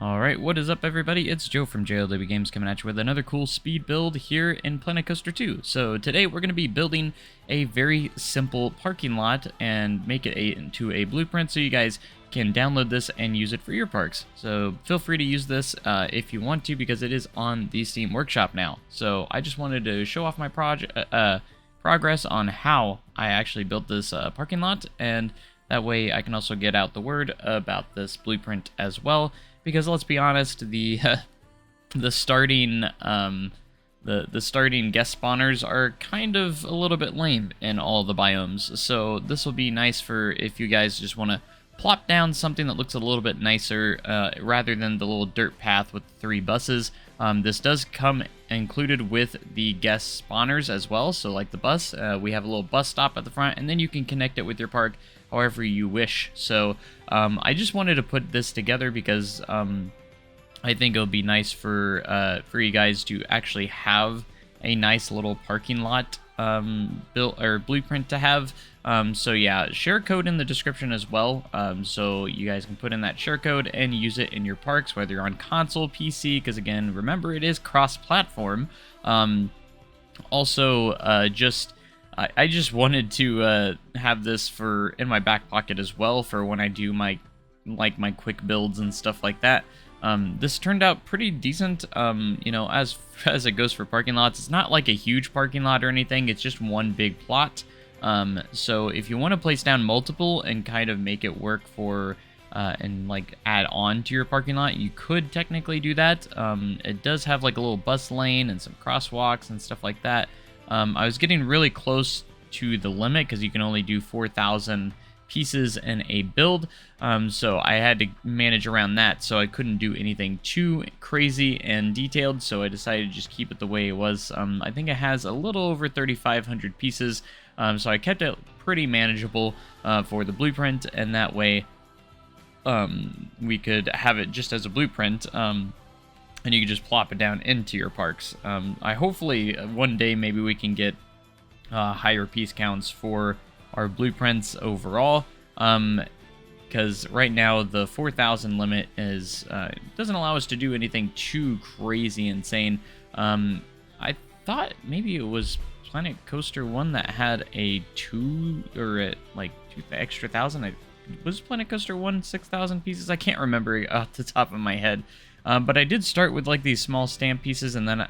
Alright, what is up everybody? It's Joe from JLW Games coming at you with another cool speed build here in Planet Coaster 2. So today we're going to be building a very simple parking lot and make it into a blueprint so you guys can download this and use it for your parks. So feel free to use this if you want to, because it is on the Steam Workshop now. So I just wanted to show off my progress on how I actually built this parking lot, and that way I can also get out the word about this blueprint as well. Because let's be honest, the starting the starting guest spawners are kind of a little bit lame in all the biomes. So this will be nice for if you guys just want to plop down something that looks a little bit nicer rather than the little dirt path with 3 buses. This does come included with the guest spawners as well. So like the bus, we have a little bus stop at the front, and then you can connect it with your park however you wish. So I just wanted to put this together because I think it'll be nice for you guys to actually have a nice little parking lot built or blueprint to have. So yeah, share code in the description as well, so you guys can put in that share code and use it in your parks, whether you're on console, PC, because again, remember, it is cross-platform. Also, I just wanted to have this for in my back pocket as well for when I do my quick builds and stuff like that. This turned out pretty decent, you know, as it goes for parking lots. It's not like a huge parking lot or anything, it's just one big plot. So if you want to place down multiple and kind of make it work for and like add on to your parking lot, you could technically do that. It does have like a little bus lane and some crosswalks and stuff like that. I was getting really close to the limit because you can only do 4,000 pieces in a build, so I had to manage around that, so I couldn't do anything too crazy and detailed, so I decided to just keep it the way it was. I think it has a little over 3,500 pieces, so I kept it pretty manageable for the blueprint, and that way we could have it just as a blueprint, and you can just plop it down into your parks. I hopefully one day maybe we can get higher piece counts for our blueprints overall, because right now the 4,000 limit is doesn't allow us to do anything too crazy insane. I thought maybe it was Planet Coaster 1 that had a 2 or like 2 extra thousand. Was Planet Coaster 1 6,000 pieces? I can't remember off the top of my head. But I did start with like these small stamp pieces, and then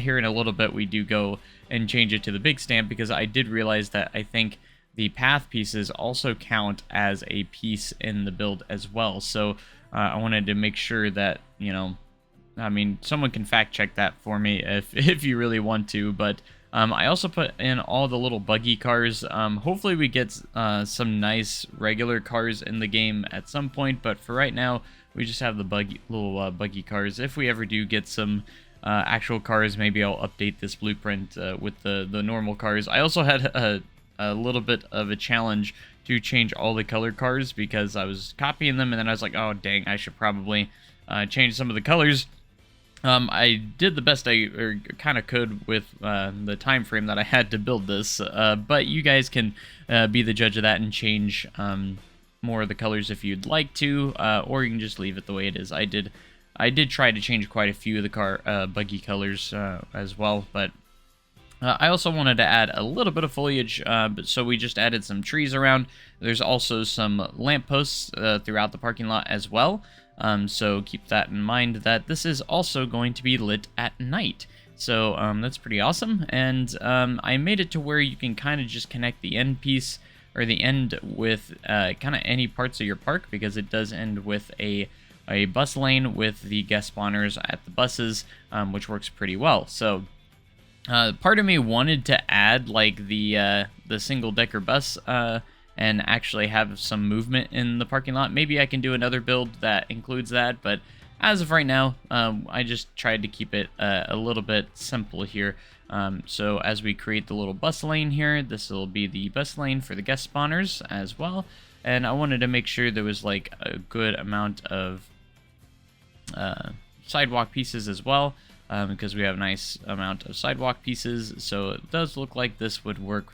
here in a little bit we do go and change it to the big stamp, because I did realize that I think the path pieces also count as a piece in the build as well. So I wanted to make sure that, you know, I mean, someone can fact check that for me if you really want to, but I also put in all the little buggy cars. Hopefully we get some nice regular cars in the game at some point, but for right now we just have the little buggy cars. If we ever do get some actual cars, maybe I'll update this blueprint with the normal cars. I also had a little bit of a challenge to change all the color cars because I was copying them, and then I was like, oh dang, I should probably change some of the colors. I did the best I kind of could with the time frame that I had to build this, but you guys can be the judge of that and change more of the colors if you'd like to, or you can just leave it the way it is. I did try to change quite a few of the buggy colors as well, but I also wanted to add a little bit of foliage, so we just added some trees around. There's also some lampposts throughout the parking lot as well. So keep that in mind, that this is also going to be lit at night. So that's pretty awesome. And I made it to where you can kind of just connect the end piece or the end with kind of any parts of your park, because it does end with a bus lane with the guest spawners at the buses, which works pretty well. So part of me wanted to add like the single-decker bus and actually have some movement in the parking lot. Maybe I can do another build that includes that, but as of right now, I just tried to keep it a little bit simple here. So as we create the little bus lane here, this will be the bus lane for the guest spawners as well. And I wanted to make sure there was like a good amount of sidewalk pieces as well, because we have a nice amount of sidewalk pieces. So it does look like this would work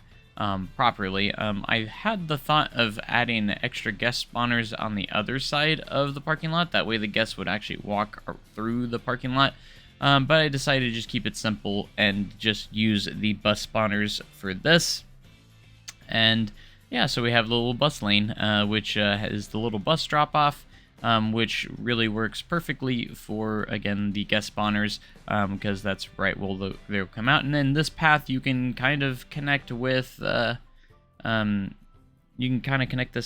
properly. I had the thought of adding extra guest spawners on the other side of the parking lot. That way the guests would actually walk through the parking lot. But I decided to just keep it simple and just use the bus spawners for this. And yeah, so we have the little bus lane, which is the little bus drop-off, which really works perfectly for, again, the guest spawners, because that's right where they'll come out. And then this path you can kind of connect with, this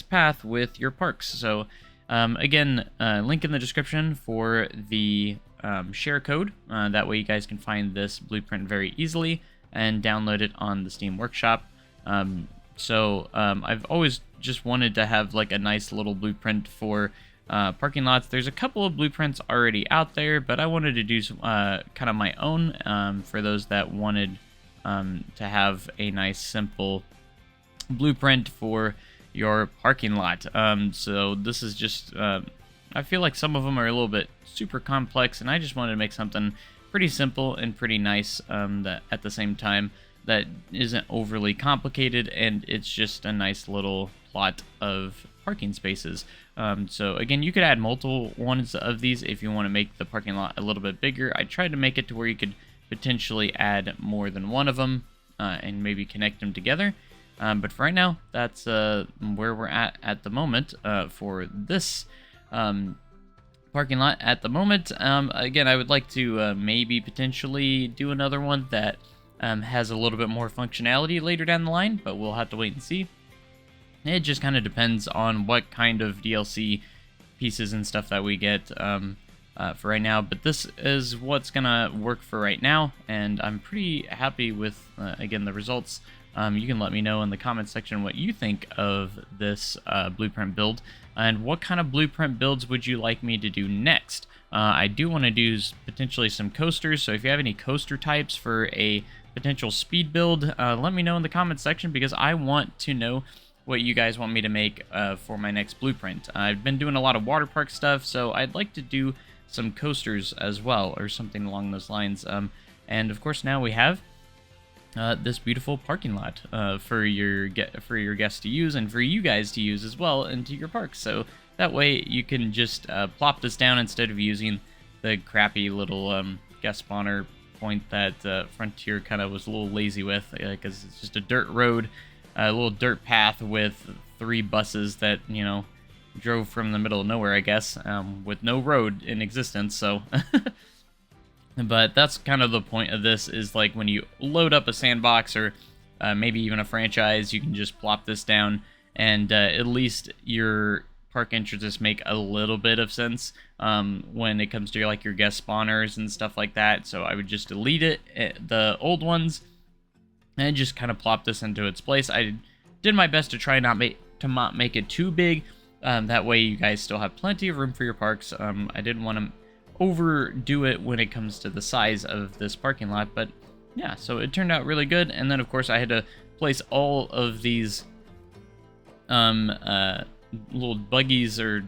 path with your parks. So again, link in the description for the share code. That way you guys can find this blueprint very easily and download it on the Steam Workshop. I've always just wanted to have like a nice little blueprint for parking lots. There's a couple of blueprints already out there, but I wanted to do some kind of my own for those that wanted to have a nice simple blueprint for your parking lot. So this is just I feel like some of them are a little bit super complex, and I just wanted to make something pretty simple and pretty nice that at the same time that isn't overly complicated, and it's just a nice little plot of parking spaces. So again, you could add multiple ones of these if you want to make the parking lot a little bit bigger. I tried to make it to where you could potentially add more than one of them and maybe connect them together. But for right now, that's where we're at the moment for this parking lot at the moment. Again, I would like to maybe potentially do another one that has a little bit more functionality later down the line, but we'll have to wait and see. It just kind of depends on what kind of DLC pieces and stuff that we get for right now, but this is what's gonna work for right now, and I'm pretty happy with, again, the results. You can let me know in the comments section what you think of this blueprint build, and what kind of blueprint builds would you like me to do next. I do want to do potentially some coasters, so if you have any coaster types for a potential speed build, let me know in the comments section, because I want to know what you guys want me to make for my next blueprint. I've been doing a lot of water park stuff, so I'd like to do some coasters as well, or something along those lines. And of course now we have this beautiful parking lot for your guests to use, and for you guys to use as well into your parks. So that way you can just plop this down instead of using the crappy little guest spawner point that Frontier kind of was a little lazy with, because it's just a dirt road, a little dirt path with 3 buses that, you know, drove from the middle of nowhere, I guess, with no road in existence. So but that's kind of the point of this, is like when you load up a sandbox or maybe even a franchise, you can just plop this down, and at least your park entrances make a little bit of sense when it comes to your guest spawners and stuff like that. So I would just delete the old ones, and just kind of plop this into its place. I did my best to try not make it too big. That way you guys still have plenty of room for your parks. I didn't want to overdo it when it comes to the size of this parking lot, but yeah, so it turned out really good. And then of course I had to place all of these little buggies, or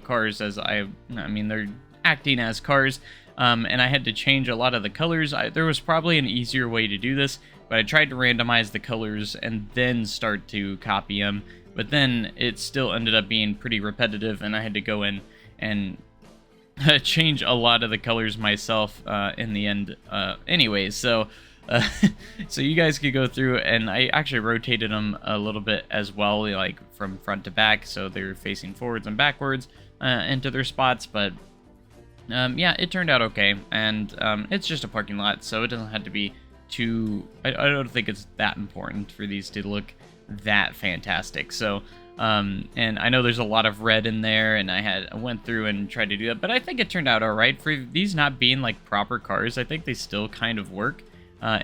cars, as I mean they're acting as cars, and I had to change a lot of the colors. There was probably an easier way to do this, but I tried to randomize the colors and then start to copy them, but then it still ended up being pretty repetitive, and I had to go in and change a lot of the colors myself in the end. Anyways, so you guys could go through, and I actually rotated them a little bit as well, like from front to back, so they're facing forwards and backwards into their spots. But yeah, it turned out okay, and it's just a parking lot, so it doesn't have to be too... I don't think it's that important for these to look that fantastic. So and I know there's a lot of red in there, and I went through and tried to do that, but I think it turned out all right. For these not being like proper cars, I think they still kind of work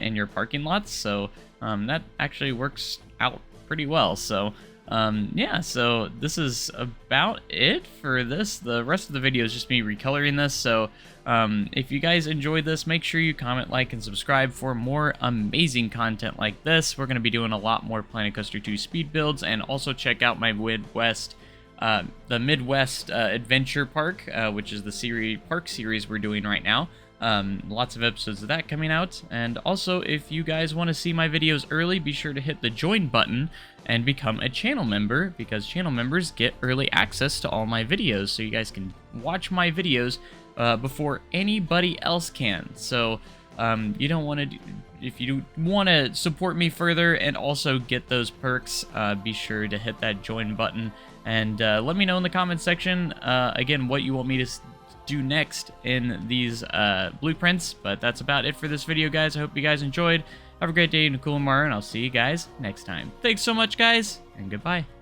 in your parking lots, so that actually works out pretty well. So yeah, so this is about it for this. The rest of the video is just me recoloring this. So if you guys enjoyed this, make sure you comment, like, and subscribe for more amazing content like this. We're going to be doing a lot more Planet Coaster 2 speed builds, and also check out my Midwest the Midwest Adventure Park, which is the park series we're doing right now. Lots of episodes of that coming out. And also, if you guys want to see my videos early, be sure to hit the join button and become a channel member, because channel members get early access to all my videos, so you guys can watch my videos before anybody else can. So you don't want to, if you want to support me further and also get those perks, be sure to hit that join button and let me know in the comments section again what you want me to do next in these blueprints. But that's about it for this video, guys. I hope you guys enjoyed. Have a great day and a cool tomorrow, and I'll see you guys next time. Thanks so much, guys, and goodbye.